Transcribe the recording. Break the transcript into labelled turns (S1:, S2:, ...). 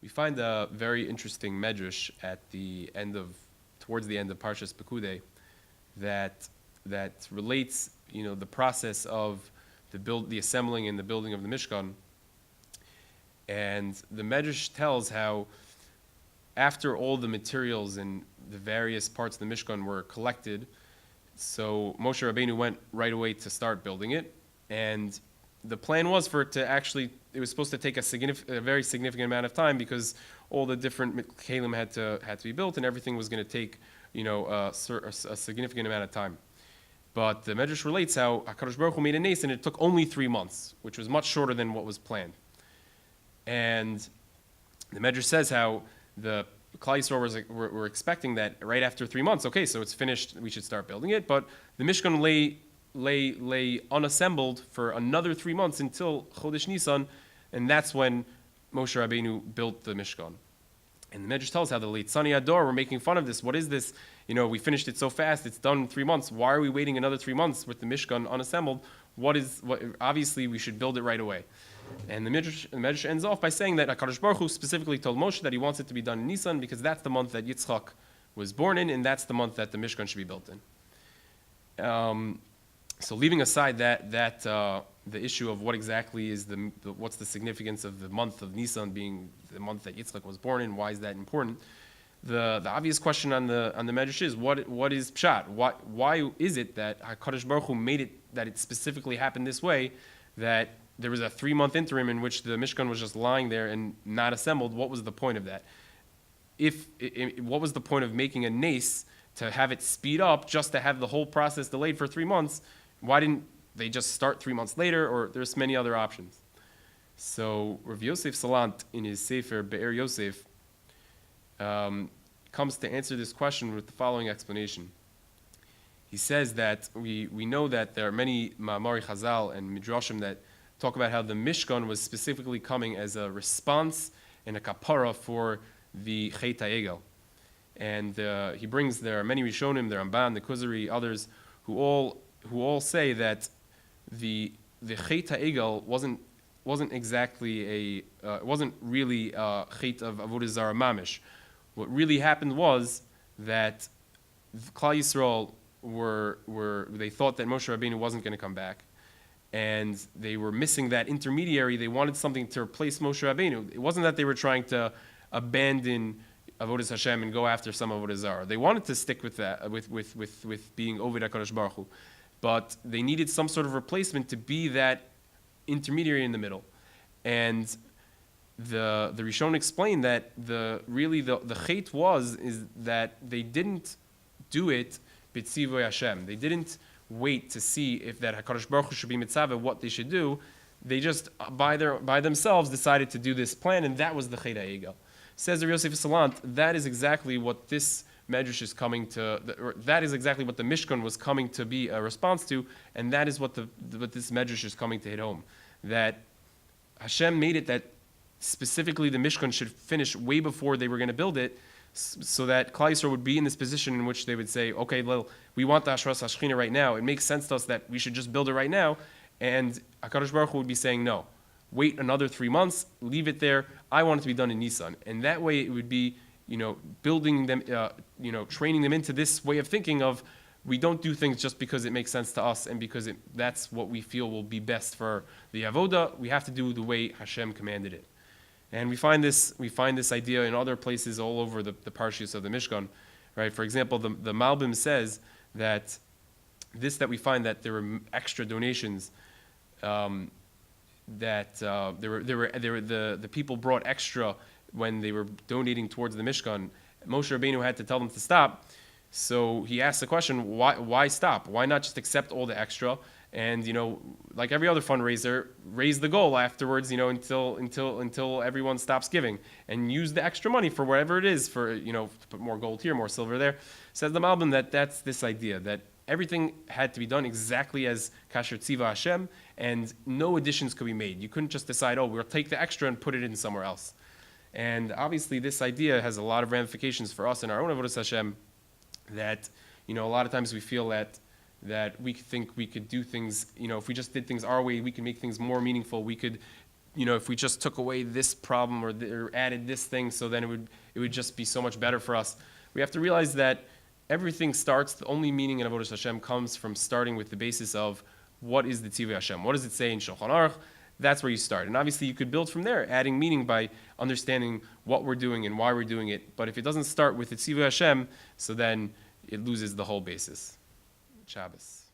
S1: We find a very interesting medrash towards the end of Parashat Pekudei, that relates, the process of the assembling and the building of the Mishkan. And the medrash tells how after all the materials and the various parts of the Mishkan were collected, so Moshe Rabbeinu went right away to start building it, and the plan was for it to actually, it was supposed to take a very significant amount of time because all the different kelim had to be built and everything was going to take, a significant amount of time. But the Medrash relates how HaKadosh Baruch Hu made a nes and it took only 3 months, which was much shorter than what was planned. And the Medrash says how the Klal Yisrael were expecting that right after 3 months, okay, so it's finished, we should start building it. But the Mishkan lay unassembled for another 3 months until Chodesh Nisan, and that's when Moshe Rabbeinu built the Mishkan. And the Medrash tells how the Leitzani Ador were making fun of this. What is this? We finished it so fast, it's done in 3 months. Why are we waiting another 3 months with the Mishkan unassembled? Obviously, we should build it right away. And the Medrash ends off by saying that HaKadosh Baruch Hu specifically told Moshe that he wants it to be done in Nisan because that's the month that Yitzchak was born in, and that's the month that the Mishkan should be built in. So leaving aside the issue of what exactly is what's the significance of the month of Nisan being the month that Yitzchak was born in, why is that important? The obvious question on the Medrash is what is Pshat? Why is it that HaKadosh Baruch Hu made it that it specifically happened this way, that there was a 3-month interim in which the Mishkan was just lying there and not assembled? What was the point of that? What was the point of making a nes to have it speed up just to have the whole process delayed for 3 months? Why didn't they just start 3 months later? Or there's many other options. So Rav Yosef Salant in his Sefer Be'er Yosef comes to answer this question with the following explanation. He says that we know that there are many Ma'amari Chazal and Midrashim that talk about how the Mishkan was specifically coming as a response and a kapara for the Chet HaEgel. And there are many Rishonim, the Ramban, the Kuzari, others, who all say that the Chet HaEgel wasn't exactly it wasn't really a Chet of Avodah Zarah Mamish. What really happened was that Klal Yisrael they thought that Moshe Rabbeinu wasn't going to come back, and they were missing that intermediary. They wanted something to replace Moshe Rabbeinu. It wasn't that they were trying to abandon Avodas Hashem and go after some Avodah Zarah. They wanted to stick with that, with being Oved HaKadosh Baruch Hu, but they needed some sort of replacement to be that intermediary in the middle. And the Rishon explained that the chait is that they didn't do it b'tzivoy Hashem. They didn't wait to see if that HaKadosh Baruch Hu should be mitzvah, what they should do. They just by themselves decided to do this plan, and that was the Chet HaEgel. Says the Yosef Salant, that is exactly what this Medrash is coming to. That is exactly what the Mishkan was coming to be a response to, and that is what this Medrash is coming to hit home. That Hashem made it that specifically the Mishkan should finish way before they were going to build it, so that Klal Yisrael would be in this position in which they would say, okay, well, we want the Hashras HaShechina right now. It makes sense to us that we should just build it right now. And HaKadosh Baruch Hu would be saying, no, wait another 3 months, leave it there. I want it to be done in Nisan. And that way it would be, building them, training them into this way of thinking of, we don't do things just because it makes sense to us and because that's what we feel will be best for the Avodah. We have to do the way Hashem commanded it. And we find this idea in other places all over the parshas of the Mishkan, right? For example, the Malbim says that we find that there were extra donations, that the people brought extra when they were donating towards the Mishkan. Moshe Rabbeinu had to tell them to stop. So he asked the question, why stop? Why not just accept all the extra? And like every other fundraiser, raise the goal afterwards, until everyone stops giving, and use the extra money for whatever it is, for to put more gold here, more silver there. Says the Malbim that's this idea that everything had to be done exactly as Kasher Tziva Hashem, and no additions could be made. You couldn't just decide, we'll take the extra and put it in somewhere else. And obviously, this idea has a lot of ramifications for us in our own Avodas Hashem. That a lot of times we feel that we think we could do things, if we just did things our way, we could make things more meaningful. We could, if we just took away this problem or added this thing, so then it would just be so much better for us. We have to realize that everything starts, the only meaning in Avodas Hashem comes from starting with the basis of what is the Tzivui Hashem? What does it say in Shulchan Aruch? That's where you start. And obviously you could build from there, adding meaning by understanding what we're doing and why we're doing it. But if it doesn't start with the Tzivui Hashem, so then it loses the whole basis. Shabbos.